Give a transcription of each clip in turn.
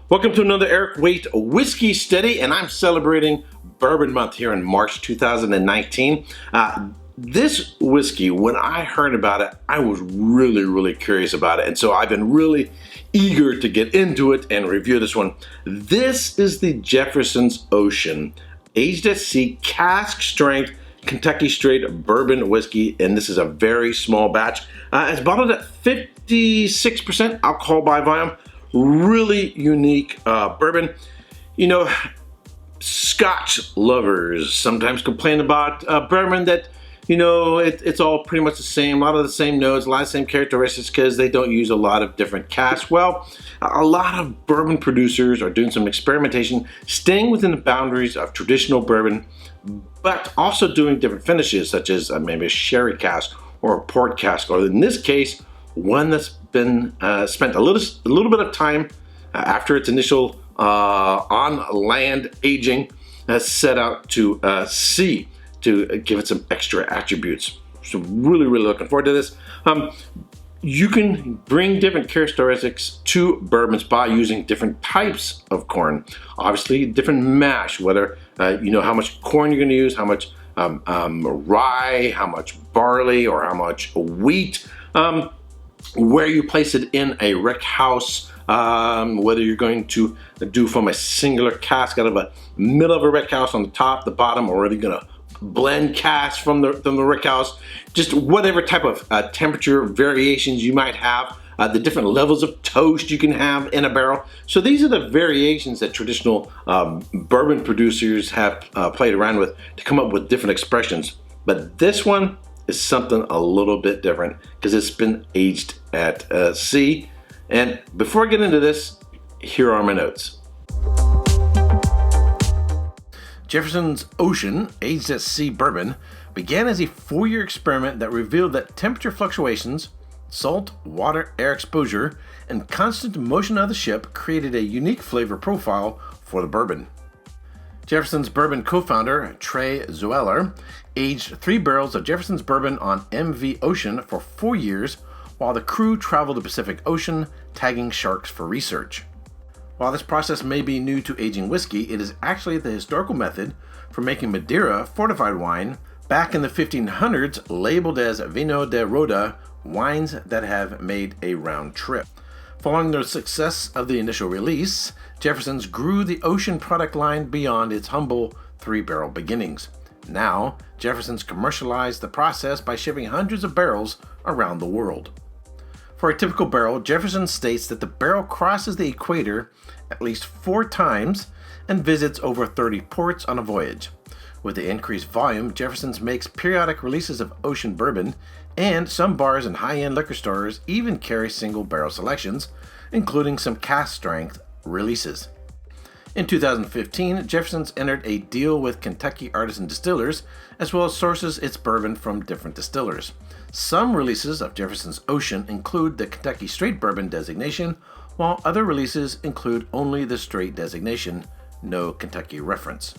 Welcome to another Erik Waite Whiskey Study, and I'm celebrating Bourbon Month here in March 2019. This whiskey, when I heard about it, I was really curious about it, and so I've been really eager to get into it and review this one. This is the Jefferson's Ocean, aged at sea, cask strength, Kentucky straight bourbon whiskey, and this is a very small batch. It's bottled at 56% alcohol by volume. Really unique bourbon. You know, Scotch lovers sometimes complain about bourbon that, you know, it's all pretty much the same, a lot of the same notes, a lot of the same characteristics because they don't use a lot of different casks. Well, a lot of bourbon producers are doing some experimentation, staying within the boundaries of traditional bourbon, but also doing different finishes such as maybe a sherry cask or a port cask, or in this case, one that's been spent a little bit of time after its initial on land aging set out to sea to give it some extra attributes. So really looking forward to this. You can bring different characteristics to bourbons by using different types of corn. Obviously, different mash, whether you know how much corn you're going to use, how much rye, how much barley, or how much wheat. Where you place it in a rick house, whether you're going to do from a singular cask out of a middle of a rick house on the top, the bottom, or whether you're going to blend cask from the rick house, just whatever type of temperature variations you might have, the different levels of toast you can have in a barrel. So these are the variations that traditional bourbon producers have played around with to come up with different expressions. But this one is something a little bit different because it's been aged at sea. And before I get into this, here are my notes. Jefferson's Ocean Aged at Sea Bourbon began as a 4-year experiment that revealed that temperature fluctuations, salt, water, air exposure, and constant motion of the ship created a unique flavor profile for the bourbon. Jefferson's Bourbon co-founder, Trey Zoeller, aged 3 barrels of Jefferson's Bourbon on MV Ocean for 4 years while the crew traveled the Pacific Ocean, tagging sharks for research. While this process may be new to aging whiskey, it is actually the historical method for making Madeira fortified wine back in the 1500s, labeled as Vino de Roda, wines that have made a round trip. Following the success of the initial release, Jefferson's grew the Ocean product line beyond its humble 3-barrel beginnings. Now, Jefferson's commercialized the process by shipping hundreds of barrels around the world. For a typical barrel, Jefferson states that the barrel crosses the equator at least 4 times and visits over 30 ports on a voyage. With the increased volume, Jefferson's makes periodic releases of Ocean bourbon, and some bars and high-end liquor stores even carry single barrel selections, including some cask strength releases. In 2015, Jefferson's entered a deal with Kentucky artisan distillers, as well as sources its bourbon from different distillers. Some releases of Jefferson's Ocean include the Kentucky Straight Bourbon designation, while other releases include only the straight designation, no Kentucky reference.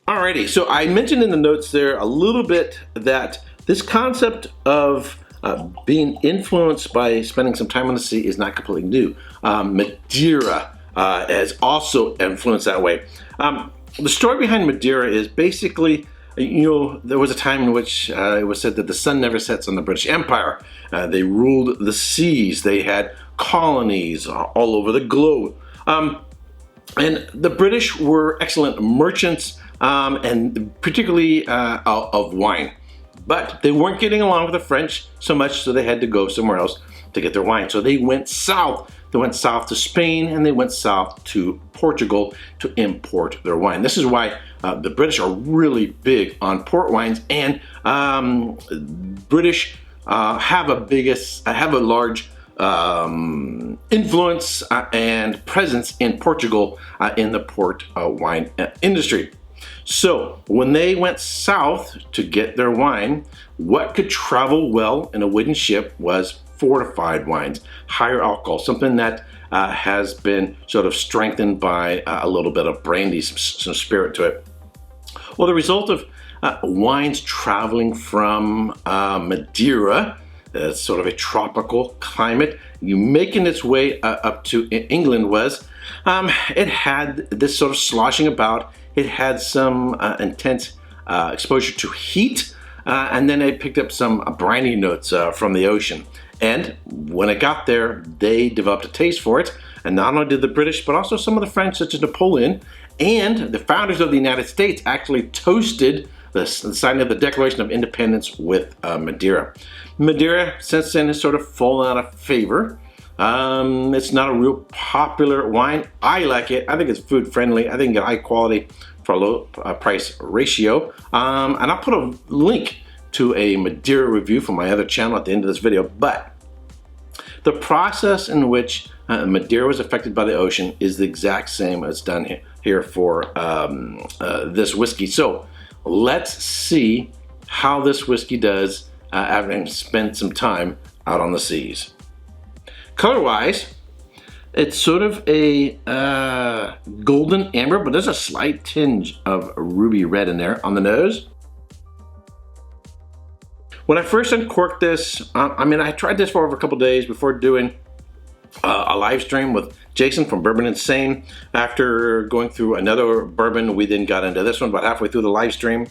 Alrighty, so I mentioned in the notes there a little bit that this concept of being influenced by spending some time on the sea is not completely new. Madeira has also influenced that way. The story behind Madeira is basically, you know, there was a time in which it was said that the sun never sets on the British Empire. They ruled the seas. They had colonies all over the globe. And the British were excellent merchants, and particularly of wine. But they weren't getting along with the French so much, so they had to go somewhere else to get their wine. So they went south. They went south to Spain, and they went south to Portugal to import their wine. This is why the British are really big on port wines, and British have a large influence and presence in Portugal in the port wine industry. So when they went south to get their wine, what could travel well in a wooden ship was fortified wines, higher alcohol, something that has been sort of strengthened by a little bit of brandy, some spirit to it. Well, the result of wines traveling from Madeira sort of a tropical climate. You making its way up to England was, it had this sort of sloshing about. It had some intense exposure to heat, and then it picked up some briny notes from the ocean. And when it got there, they developed a taste for it. And not only did the British, but also some of the French, such as Napoleon, and the founders of the United States actually toasted the signing of the Declaration of Independence with Madeira. Madeira, since then, has sort of fallen out of favor. It's not a real popular wine. I like it. I think it's food friendly. I think it's high quality for a low price ratio. And I'll put a link to a Madeira review from my other channel at the end of this video. But the process in which Madeira was affected by the ocean is the exact same as done here for this whiskey. So let's see how this whiskey does having spent some time out on the seas. Color-wise, it's sort of a golden amber, but there's a slight tinge of ruby red in there on the nose. When I first uncorked this, I tried this for over a couple days before doing a live stream with Jason from Bourbon Insane. After going through another bourbon, we then got into this one about halfway through the live stream.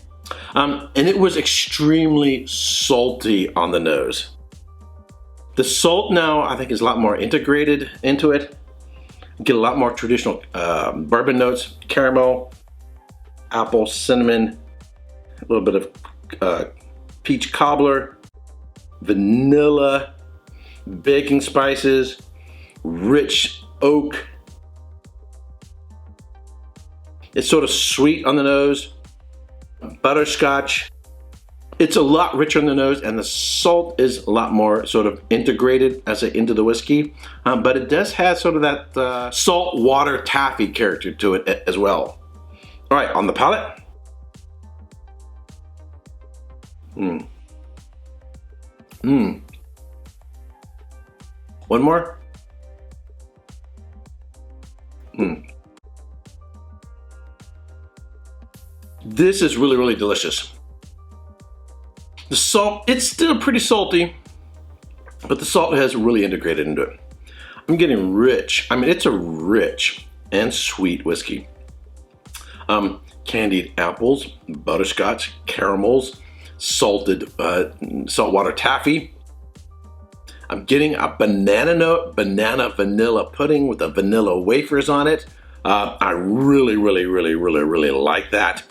And it was extremely salty on the nose. The salt now, I think, is a lot more integrated into it. Get a lot more traditional bourbon notes, caramel, apple, cinnamon, a little bit of peach cobbler, vanilla, baking spices, rich oak. It's sort of sweet on the nose, butterscotch. It's a lot richer on the nose, and the salt is a lot more sort of integrated into the whiskey, but it does have sort of that salt water taffy character to it as well. All right, on the palate. One more. This is really, really delicious. The salt, it's still pretty salty, but the salt has really integrated into it. I'm getting rich. It's a rich and sweet whiskey. Candied apples, butterscotch, caramels, salted saltwater taffy. I'm getting a banana note, banana vanilla pudding with the vanilla wafers on it. I really, really, really, really, really like that.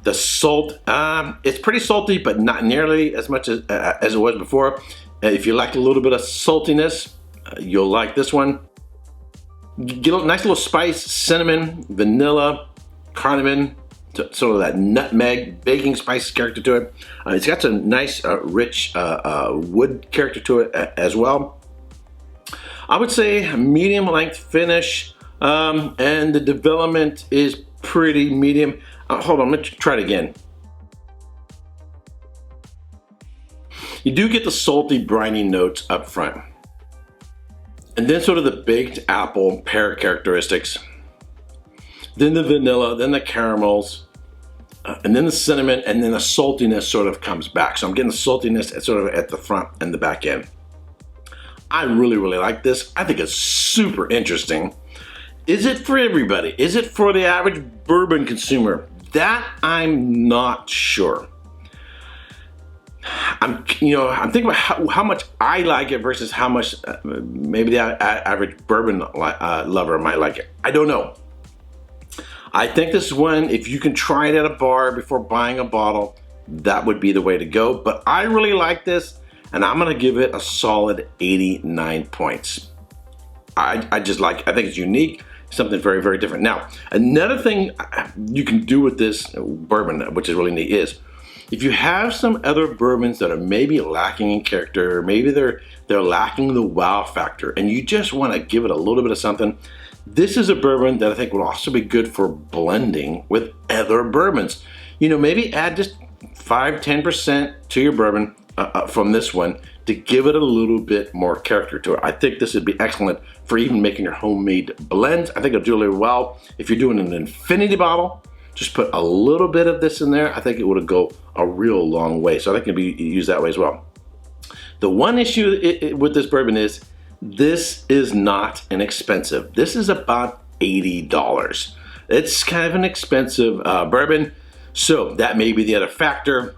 The salt, it's pretty salty, but not nearly as much as it was before. If you like a little bit of saltiness, you'll like this one. You get a nice little spice, cinnamon, vanilla, cardamom, sort of that nutmeg, baking spice character to it. It's got some nice, rich wood character to it as well. I would say medium length finish, and the development is pretty medium. Hold on, let's try it again. You do get the salty, briny notes up front. And then sort of the baked apple pear characteristics. Then the vanilla, then the caramels, and then the cinnamon, and then the saltiness sort of comes back. So I'm getting the saltiness sort of at the front and the back end. I really, really like this. I think it's super interesting. Is it for everybody? Is it for the average bourbon consumer? That I'm not sure. I'm thinking about how much I like it versus how much maybe the average bourbon lover might like it. I don't know. I think this is one, if you can try it at a bar before buying a bottle, that would be the way to go. But I really like this, and I'm gonna give it a solid 89 points. I think it's unique, something very, very different. Now, another thing you can do with this bourbon, which is really neat, is if you have some other bourbons that are maybe lacking in character, maybe they're lacking the wow factor, and you just want to give it a little bit of something, this is a bourbon that I think will also be good for blending with other bourbons. Maybe add just 5-10% to your bourbon from this one to give it a little bit more character to it. I think this would be excellent for even making your homemade blends. I think it'll do really well. If you're doing an infinity bottle, just put a little bit of this in there. I think it would go a real long way. So I think it can be used that way as well. The one issue with this bourbon is this is not inexpensive. This is about $80. It's kind of an expensive bourbon, so that may be the other factor.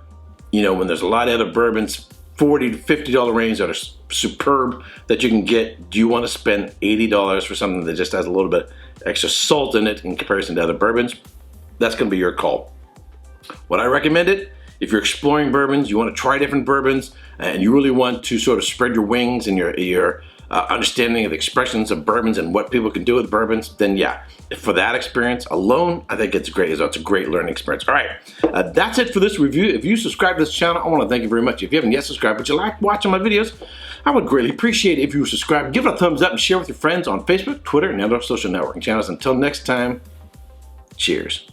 You know, when there's a lot of other bourbons, $40 to $50 range that are superb that you can get, do you want to spend $80 for something that just has a little bit extra salt in it in comparison to other bourbons? That's going to be your call. Would I recommend it? If you're exploring bourbons, you want to try different bourbons, and you really want to sort of spread your wings and your understanding of the expressions of bourbons and what people can do with bourbons, then yeah, for that experience alone, I think it's great. It's a great learning experience. All right, that's it for this review. If you subscribe to this channel, I want to thank you very much. If you haven't yet subscribed, but you like watching my videos, I would greatly appreciate it if you subscribe. Give it a thumbs up and share with your friends on Facebook, Twitter, and other social networking channels. Until next time, cheers.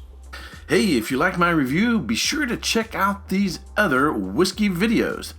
Hey, if you like my review, be sure to check out these other whiskey videos.